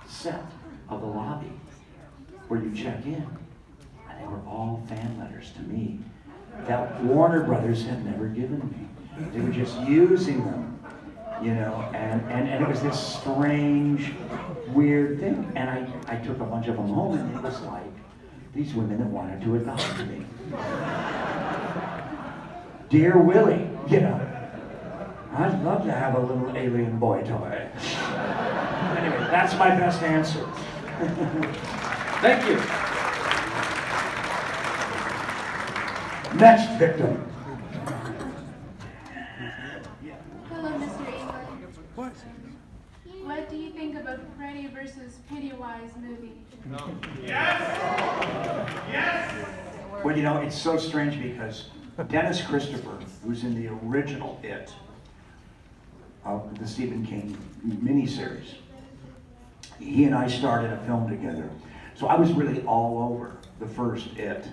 set of the lobby where you check in. And they were all fan letters to me that Warner Brothers had never given me. They were just using them, you know, and it was this strange, weird thing. And I took a bunch of them home, and it was like these women that wanted to adopt me. Dear Willie, you know, I'd love to have a little alien boy toy. Anyway, that's my best answer. Thank you. Next victim. Hello, Mr. Englund. What do you think about Freddy versus Pennywise movie? No. Yes! Yes! Well, you know, it's so strange because Dennis Christopher, who's in the original It, the Stephen King miniseries, he and I started a film together. So I was really all over the first It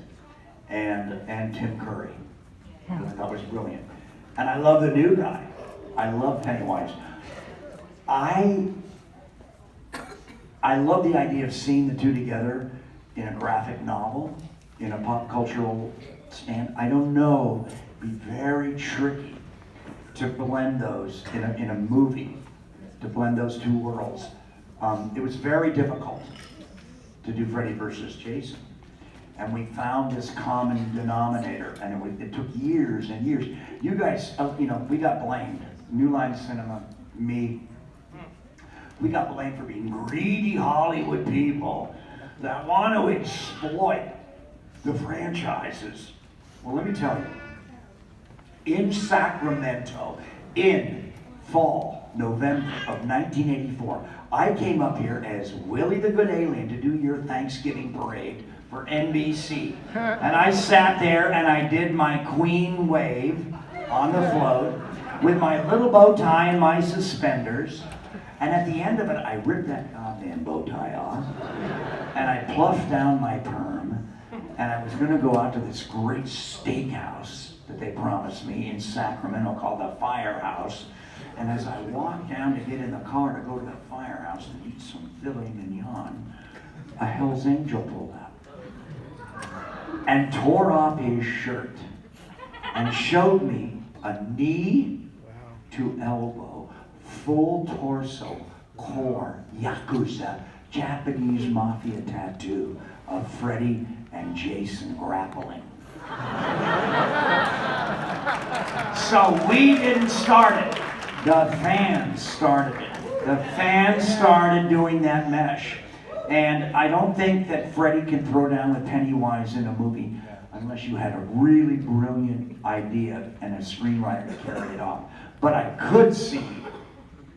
and Tim Curry, who I thought was brilliant. And I love the new guy. I love Pennywise. I love the idea of seeing the two together in a graphic novel, in a pop cultural stand. I don't know, it'd be very tricky to blend those in a movie, to blend those two worlds. It was very difficult to do Freddy versus Jason. And we found this common denominator, and it took years and years. You guys, you know, we got blamed. New Line Cinema, me. We got blamed for being greedy Hollywood people that want to exploit the franchises. Well, let me tell you, in Sacramento, in fall, November of 1984, I came up here as Willie the Good Alien to do your Thanksgiving parade for NBC. And I sat there and I did my Queen wave on the float with my little bow tie and my suspenders. And at the end of it, I ripped that goddamn bow tie off and I pluffed down my perm, and I was gonna go out to this great steakhouse that they promised me in Sacramento called the Firehouse. And as I walked down to get in the car to go to the Firehouse and eat some filet mignon, a Hell's Angel pulled up and tore off his shirt and showed me a knee to elbow, full torso, core, Yakuza, Japanese mafia tattoo of Freddy and Jason grappling. So we didn't start it. The fans started it. The fans started doing that mesh. And I don't think that Freddy can throw down with Pennywise in a movie unless you had a really brilliant idea and a screenwriter to carry it off. But I could see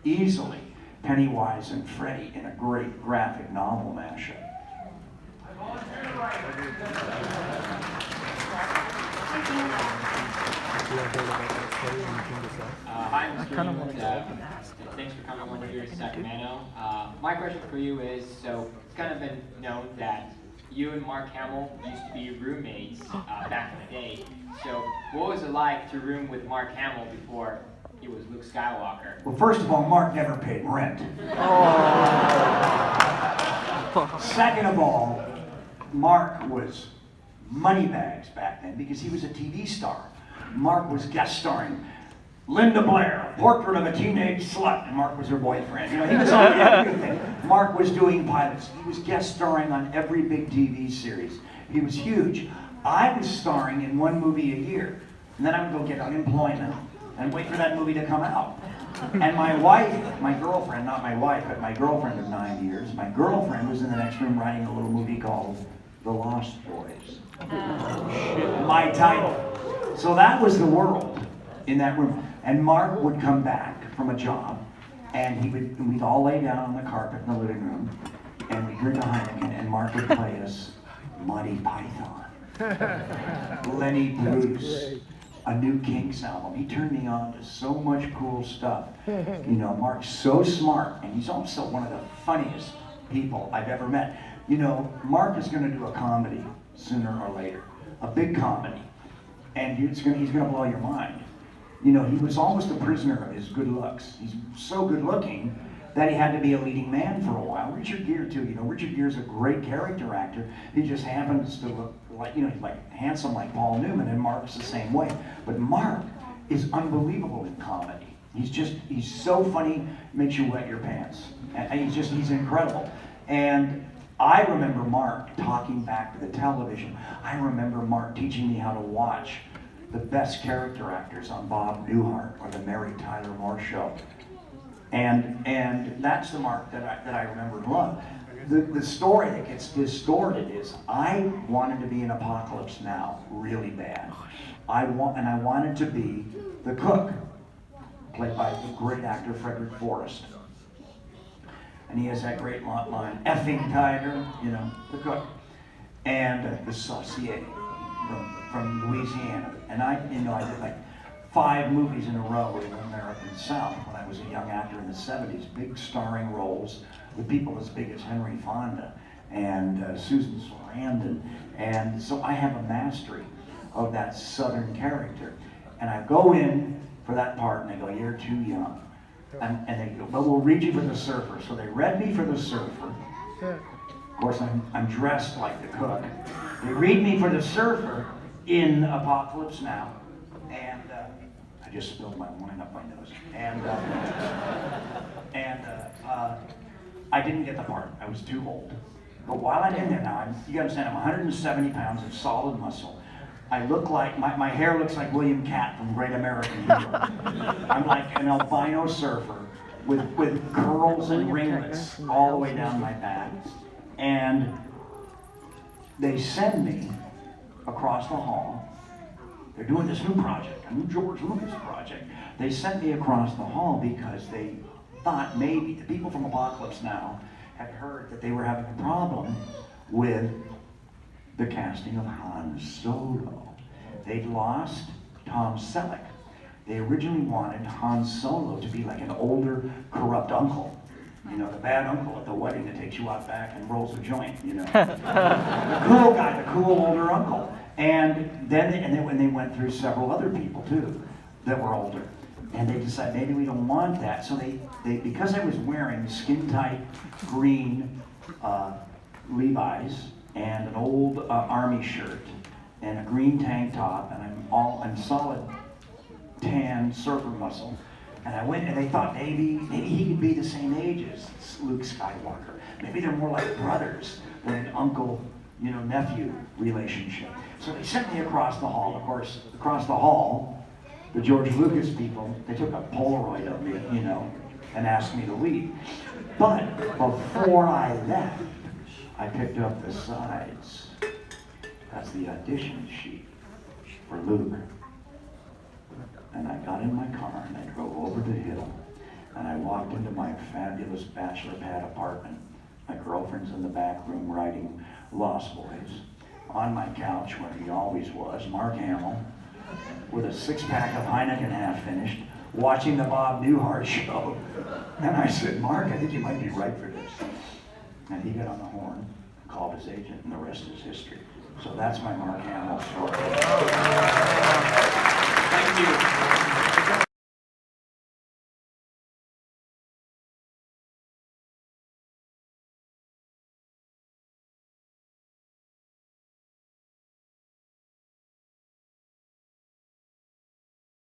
easily Pennywise and Freddy in a great graphic novel mashup. Hi, Mr. Englund. Thanks for coming over here to Sacramento. My question for you is, so it's kind of been known that you and Mark Hamill used to be roommates back in the day. So what was it like to room with Mark Hamill before he was Luke Skywalker? Well, first of all, Mark never paid rent. Second of all, Mark was moneybags back then because he was a TV star. Mark was guest starring Linda Blair, Portrait of a Teenage Slut, and Mark was her boyfriend. You know, he was on everything. Mark was doing pilots. He was guest starring on every big TV series. He was huge. I was starring in one movie a year, and then I would go get unemployment and wait for that movie to come out. And my wife, my girlfriend, not my wife, but my girlfriend of 9 years, my girlfriend was in the next room writing a little movie called The Lost Boys. My title. So that was the world in that room. And Mark would come back from a job, and we'd all lay down on the carpet in the living room, and we'd drink a Heineken, and Mark would play us Monty Python, Lenny Bruce, a new Kinks album. He turned me on to so much cool stuff. You know, Mark's so smart, and he's also one of the funniest people I've ever met. You know, Mark is gonna do a comedy sooner or later, a big comedy, and he's gonna blow your mind. You know, he was almost a prisoner of his good looks. He's so good looking that he had to be a leading man for a while. Richard Gere too, you know, Richard Gere's a great character actor. He just happens to look like, you know, he's like handsome like Paul Newman, and Mark's the same way. But Mark is unbelievable in comedy. He's so funny, makes you wet your pants. And he's incredible. And I remember Mark talking back to the television. I remember Mark teaching me how to watch the best character actors on Bob Newhart or the Mary Tyler Moore Show. And that's the Mark that I remember and love. The story that gets distorted is I wanted to be in Apocalypse Now really bad. I wanted to be the cook, played by the great actor Frederick Forrest. And he has that great line, effing tiger, you know, the cook. And the saucier from Louisiana. And I did like 5 movies in a row in the American South when I was a young actor in the 70s, big starring roles with people as big as Henry Fonda and Susan Sarandon. And so I have a mastery of that Southern character. And I go in for that part and they go, you're too young. And they go, well, we'll read you for the surfer. So they read me for the surfer. Of course, I'm dressed like the cook. They read me for the surfer in Apocalypse Now. And I just spilled my wine up my nose. And I didn't get the part. I was too old. But while I'm in there now, you gotta understand, I'm 170 pounds of solid muscle. I look like, my hair looks like William Catt from Great American Hero. I'm like an albino surfer with curls and ringlets all the way down my back. And they send me across the hall. They're doing this new project, a new George Lucas project. They sent me across the hall because they thought maybe the people from Apocalypse Now had heard that they were having a problem with the casting of Han Solo. They'd lost Tom Selleck. They originally wanted Han Solo to be like an older, corrupt uncle. You know, the bad uncle at the wedding that takes you out back and rolls a joint, you know. The cool guy, the cool older uncle. And then when they went through several other people too that were older. And they decided maybe we don't want that. So they because I was wearing skin-tight green Levi's and an old army shirt and a green tank top, and I'm solid tan surfer muscle. And I went and they thought maybe he could be the same age as Luke Skywalker. Maybe they're more like brothers than an uncle, you know, nephew relationship. So they sent me across the hall. Of course, across the hall, the George Lucas people, they took a Polaroid of me, you know, and asked me to leave. But before I left, I picked up the sides. That's the audition sheet for Luke. And I got in my car and I drove over the hill and I walked into my fabulous bachelor pad apartment. My girlfriend's in the back room writing Lost Boys. On my couch, where he always was, Mark Hamill, with a 6-pack of Heineken half finished, watching the Bob Newhart show. And I said, Mark, I think you might be right for this. And he got on the horn, called his agent, and the rest is history. So that's my Mark Hamill story. Thank you.